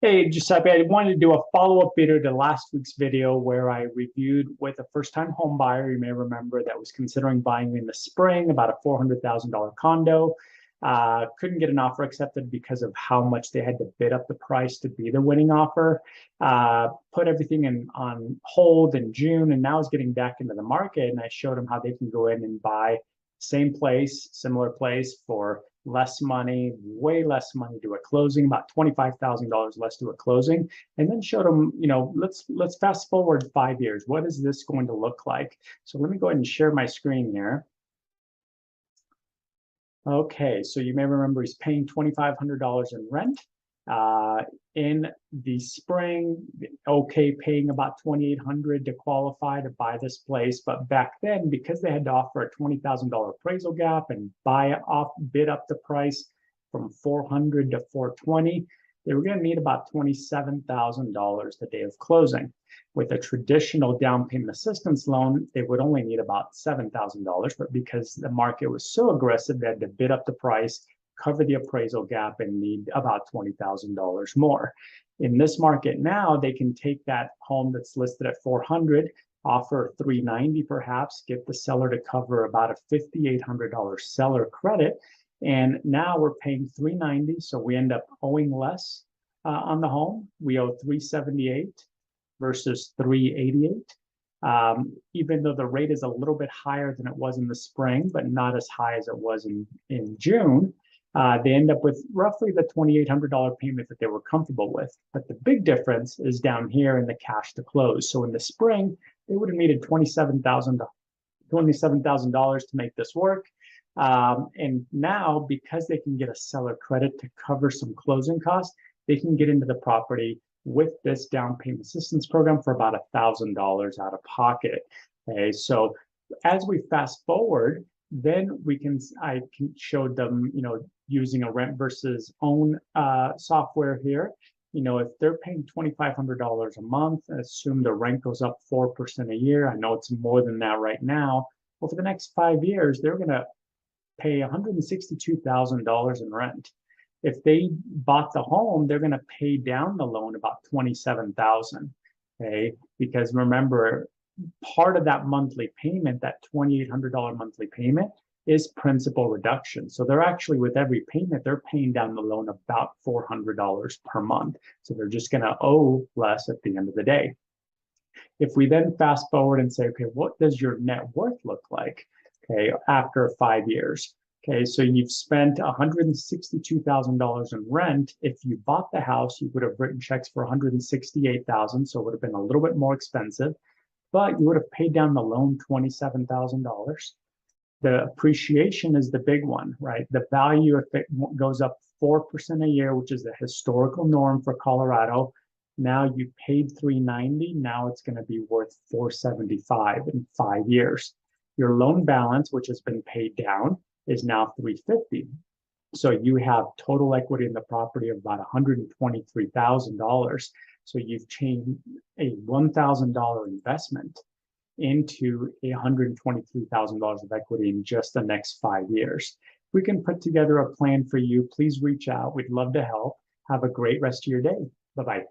Hey, Giuseppe, I wanted to do a follow-up video to last week's video where I reviewed with a first-time home buyer, you may remember, that was considering buying in the spring, about a $400,000 condo. Couldn't get an offer accepted because of how much they had to bid up the price to be the winning offer. Put everything on hold in June, and now is getting back into the market. And I showed them how they can go in and buy same place, similar place for less money, way less money to a closing, about $25,000 less to a closing, and then showed them, let's fast forward 5 years. What is this going to look like? So let me go ahead and share my screen here. Okay, so you may remember he's paying $2,500 in rent. In the spring, okay, paying about $2,800 to qualify to buy this place. But back then, because they had to offer a $20,000 appraisal gap and bid up the price from 400 to 420, they were going to need about $27,000 the day of closing. With a traditional down payment assistance loan, they would only need about $7,000, but because the market was so aggressive, they had to bid up the price, cover the appraisal gap, and need about $20,000 more. In this market now, they can take that home that's listed at 400, offer 390 perhaps, get the seller to cover about a $5,800 seller credit, and now we're paying 390, so we end up owing less on the home. We owe 378 versus 388. Even though the rate is a little bit higher than it was in the spring, but not as high as it was in June, they end up with roughly the $2,800 payment that they were comfortable with. But the big difference is down here in the cash to close. So in the spring, they would have needed $27,000 to make this work. And now, because they can get a seller credit to cover some closing costs, they can get into the property with this down payment assistance program for about $1,000 out of pocket. Okay, so as we fast forward, then I can show them, using a rent versus own software here. If they're paying $2,500 a month, assume the rent goes up 4% a year. I know it's more than that right now. Well, for the next 5 years, they're going to pay $162,000 in rent. If they bought the home, they're going to pay down the loan about $27,000. Okay, because remember, part of that monthly payment, that $2,800 monthly payment, is principal reduction. So they're actually, with every payment, they're paying down the loan about $400 per month. So they're just going to owe less at the end of the day. If we then fast forward and say, okay, what does your net worth look like? Okay, after 5 years. Okay, so you've spent $162,000 in rent. If you bought the house, you would have written checks for $168,000, so it would have been a little bit more expensive, but you would have paid down the loan $27,000. The appreciation is the big one, right? The value, if it goes up 4% a year, which is the historical norm for Colorado, now you paid 390, now it's going to be worth 475 in 5 years. Your loan balance, which has been paid down, is now 350. So you have total equity in the property of about $123,000. So you've changed a $1,000 investment into $123,000 of equity in just the next 5 years. If we can put together a plan for you, please reach out. We'd love to help. Have a great rest of your day. Bye-bye.